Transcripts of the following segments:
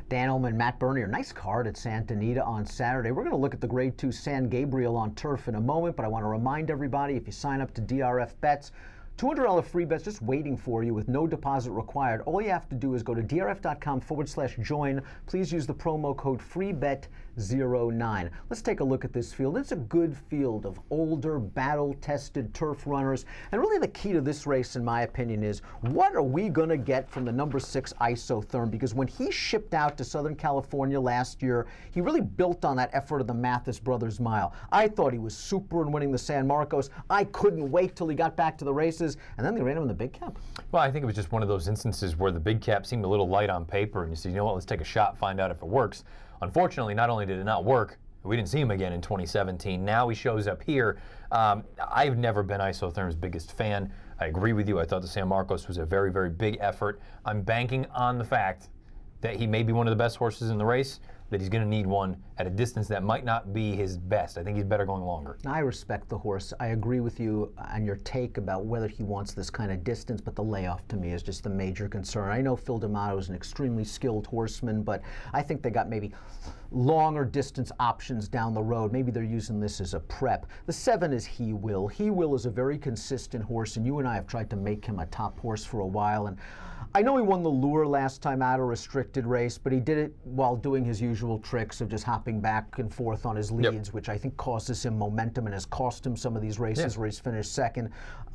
Dan Illman, Matt Bernier, nice card at Anita on Saturday. We're going to look at the Grade 2 San Gabriel on turf in a moment, but I want to remind everybody, if you sign up to DRF Bets, $200 free bets just waiting for you with no deposit required. All you have to do is go to drf.com/join. Please use the promo code FREEBET09. Let's take a look at this field. It's a good field of older, battle-tested turf runners. And really the key to this race, in my opinion, is what are we going to get from the number 6 Isotherm? Because when he shipped out to Southern California last year, he really built on that effort of the Mathis Brothers Mile. I thought he was super in winning the San Marcos. I couldn't wait till he got back to the races. And then they ran him in the big cap. Well, I think it was just one of those instances where the big cap seemed a little light on paper, and you said, you know what, let's take a shot, find out if it works. Unfortunately, not only did it not work, we didn't see him again in 2017. Now he shows up here. I've never been Isotherm's biggest fan. I agree with you. I thought the San Marcos was a very, very big effort. I'm banking on the fact that he may be one of the best horses in the race, that he's going to need one at a distance that might not be his best. I think he's better going longer. I respect the horse. I agree with you on your take about whether he wants this kind of distance, but the layoff to me is just the major concern. I know Phil D'Amato is an extremely skilled horseman, but I think they got maybe longer distance options down the road. Maybe they're using this as a prep. The 7 is He Will. He Will is a very consistent horse, and you and I have tried to make him a top horse for a while. And I know he won the Lure last time out, a restricted race, but he did it while doing his usual tricks of just hopping back and forth on his leads, which I think causes him momentum and has cost him some of these races where he's finished second.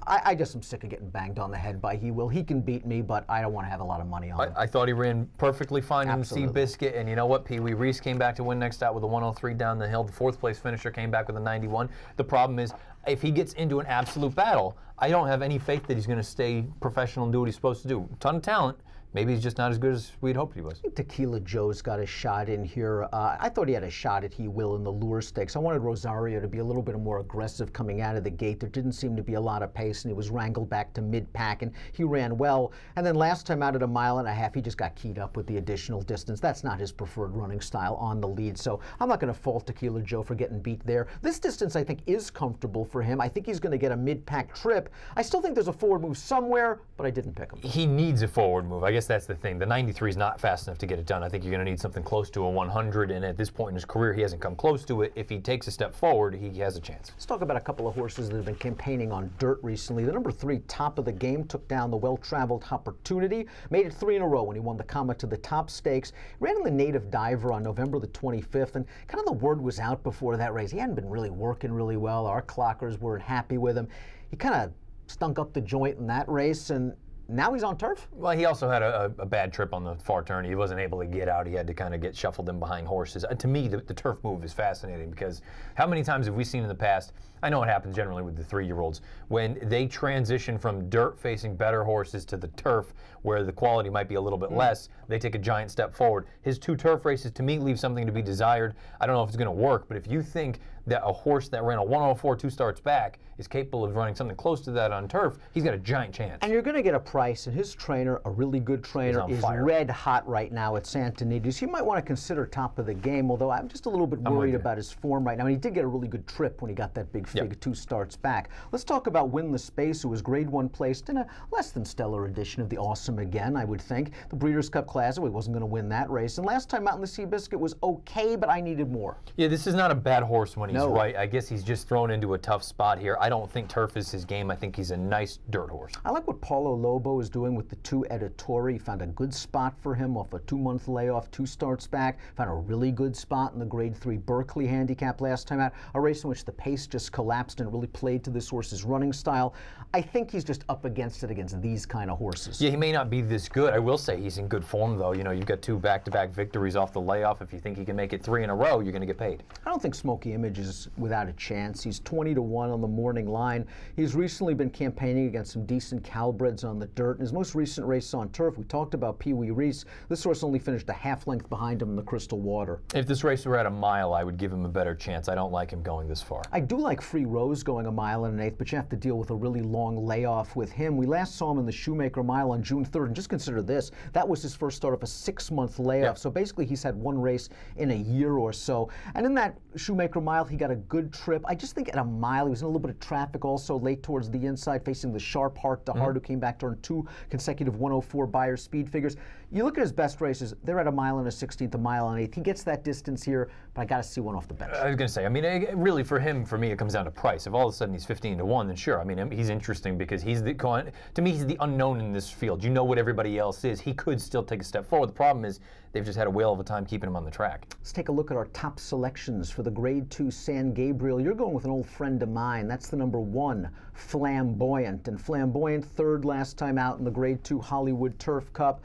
I just am sick of getting banged on the head by He Will. He can beat me, but I don't want to have a lot of money on him. I thought he ran perfectly fine in Seabiscuit, and you know what? Pee Wee Reese came back to win next out with a 103 down the hill. The 4th place finisher came back with a 91. The problem is, if he gets into an absolute battle, I don't have any faith that he's going to stay professional and do what he's supposed to do. Ton of talent. Maybe he's just not as good as we'd hoped he was. I think Tequila Joe's got a shot in here. I thought he had a shot at He Will in the Lure Stakes. I wanted Rosario to be a little bit more aggressive coming out of the gate. There didn't seem to be a lot of pace, and he was wrangled back to mid-pack, and he ran well. And then last time out at a 1.5 miles, he just got keyed up with the additional distance. That's not his preferred running style on the lead, so I'm not going to fault Tequila Joe for getting beat there. This distance, I think, is comfortable for him. I think he's going to get a mid-pack trip. I still think there's a forward move somewhere, but I didn't pick him. He needs a forward move. I guess that's the thing. The 93 is not fast enough to get it done. I think you're going to need something close to a 100, and at this point in his career, he hasn't come close to it. If he takes a step forward, he has a chance. Let's talk about a couple of horses that have been campaigning on dirt recently. The number 3 Top of the Game took down the well-traveled Opportunity, made it 3 in a row when he won the Comma to the Top Stakes. He ran in the Native Diver on November the 25th, and kind of the word was out before that race. He hadn't been really working really well. Our clockers weren't happy with him. He kind of stunk up the joint in that race, and now he's on turf? Well, he also had a bad trip on the far turn. He wasn't able to get out. He had to kind of get shuffled in behind horses. To me, the turf move is fascinating because how many times have we seen in the past, I know it happens generally with the 3-year-olds, when they transition from dirt facing better horses to the turf where the quality might be a little bit less, they take a giant step forward. His 2 turf races, to me, leave something to be desired. I don't know if it's going to work, but if you think that a horse that ran a 104 2 starts back is capable of running something close to that on turf, he's got a giant chance. And you're going to get a price, and his trainer, a really good trainer, is red hot right now at Santa Anita. So you might want to consider Top of the Game, although I'm just a little bit worried about his form right now. And he did get a really good trip when he got that big fig 2 starts back. Let's talk about Win the Space, who was Grade 1 placed in a less than stellar edition of the Awesome Again, I would think. The Breeders' Cup Classic, he wasn't going to win that race. And last time out in the Seabiscuit was okay, but I needed more. Yeah, this is not a bad horse when he's right. I guess he's just thrown into a tough spot here. I don't think turf is his game. I think he's a nice dirt horse. I like what Paulo Lobo is doing with the 2 Editori. He found a good spot for him off a 2-month layoff, 2 starts back. Found a really good spot in the Grade 3 Berkeley handicap last time out, a race in which the pace just collapsed and really played to this horse's running style. I think he's just up against it against these kind of horses. Yeah, he may not be this good. I will say he's in good form, though. You know, you've got 2 back-to-back victories off the layoff. If you think he can make it 3 in a row, you're going to get paid. I don't think Smoky Image is without a chance. He's 20 to 1 on the morning line. He's recently been campaigning against some decent Calbreds on the dirt. In his most recent race on turf, we talked about Pee Wee Reese. This horse only finished a half length behind him in the Crystal Water. If this race were at a mile, I would give him a better chance. I don't like him going this far. I do like Free Rose going 1 1/8 miles, but you have to deal with a really long layoff with him. We last saw him in the Shoemaker Mile on June 3rd, and just consider this. That was his first start of a 6-month layoff. So basically he's had 1 race in a year or so. And in that Shoemaker Mile, he got a good trip. I just think at a mile, he was in a little bit of traffic also late towards the inside, facing the sharp Heart to Heart, who came back to earn 2 consecutive 104 Beyer speed figures. You look at his best races, they're at 1 mile and a 16th, 1 mile and an 8th. He gets that distance here, but I got to see one off the bench. I was going to say, I mean, really for me, it comes down to price. If all of a sudden he's 15 to 1, then sure. I mean, he's interesting because to me, he's the unknown in this field. You know what everybody else is. He could still take a step forward. The problem is they've just had a whale of a time keeping him on the track. Let's take a look at our top selections for the Grade 2 San Gabriel. You're going with an old friend of mine. That's the number 1, Flamboyant. And Flamboyant, 3rd last time out in the Grade 2 Hollywood Turf Cup.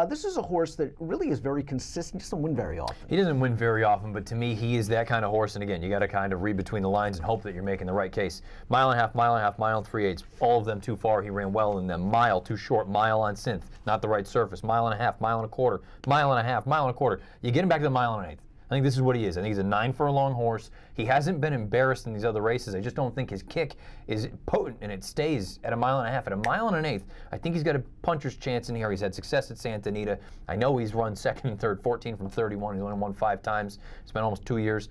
This is a horse that really is very consistent. He doesn't win very often. He doesn't win very often, but to me, he is that kind of horse. And again, you got to kind of read between the lines and hope that you're making the right case. Mile and a half, mile and a half, mile and 3/8. All of them too far. He ran well in them. Mile, too short. Mile on synth. Not the right surface. Mile and a half, mile and a quarter. Mile and a half, mile and a quarter. You get him back to the mile and an 1/8. I think this is what he is. I think he's a 9 furlong horse. He hasn't been embarrassed in these other races. I just don't think his kick is potent, and it stays at 1.5 miles. At 1 mile and an 1/8, I think he's got a puncher's chance in here. He's had success at Santa Anita. I know he's run 2nd and 3rd, 14 from 31. He's only won 5 times. It's been almost 2 years.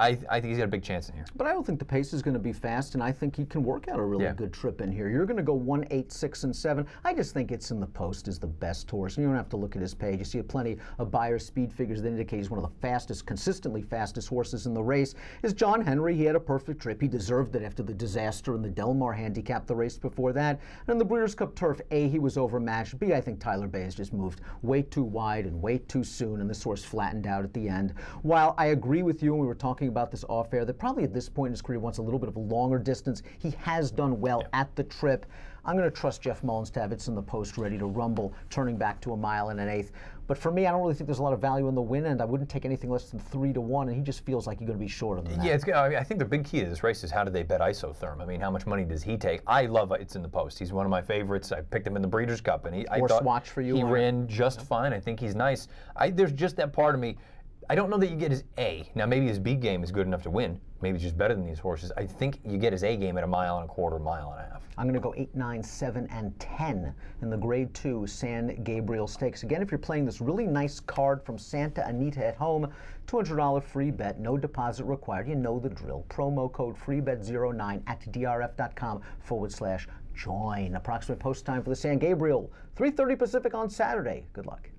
I think he's got a big chance in here. But I don't think the pace is going to be fast, and I think he can work out a really good trip in here. You're going to go 1, 8, 6, and 7. I just think It's in the Post is the best horse, and you don't have to look at his page. You see plenty of Beyer speed figures that indicate he's one of the fastest, consistently fastest horses in the race. Is John Henry. He had a perfect trip. He deserved it after the disaster in the Del Mar handicap the race before that. And in the Breeders' Cup Turf, A, he was overmatched. B, I think Tyler Bay has just moved way too wide and way too soon, and this horse flattened out at the end. While I agree with you, and we were talking about this off air, that probably at this point in his career wants a little bit of a longer distance. He has done well at the trip. I'm going to trust Jeff Mullins to have It's in the Post ready to rumble, turning back to 1 mile and an 1/8. But for me, I don't really think there's a lot of value in the win end. I wouldn't take anything less than 3 to 1, and he just feels like he's going to be shorter than that. Yeah, I think the big key to this race is how do they bet isotherm? I mean, how much money does he take? I love It's in the Post. He's one of my favorites. I picked him in the Breeders' Cup, and I thought watch for you. He ran just fine. I think he's nice. There's just that part of me. I don't know that you get his A. Now, maybe his B game is good enough to win. Maybe it's just better than these horses. I think you get his A game at 1.25 miles, 1.5 miles. I'm going to go 8, 9, 7, and 10 in the Grade 2 San Gabriel Stakes. Again, if you're playing this really nice card from Santa Anita at home, $200 free bet, no deposit required. You know the drill. Promo code FREEBET09 at drf.com/join. Approximate post time for the San Gabriel, 3:30 Pacific on Saturday. Good luck.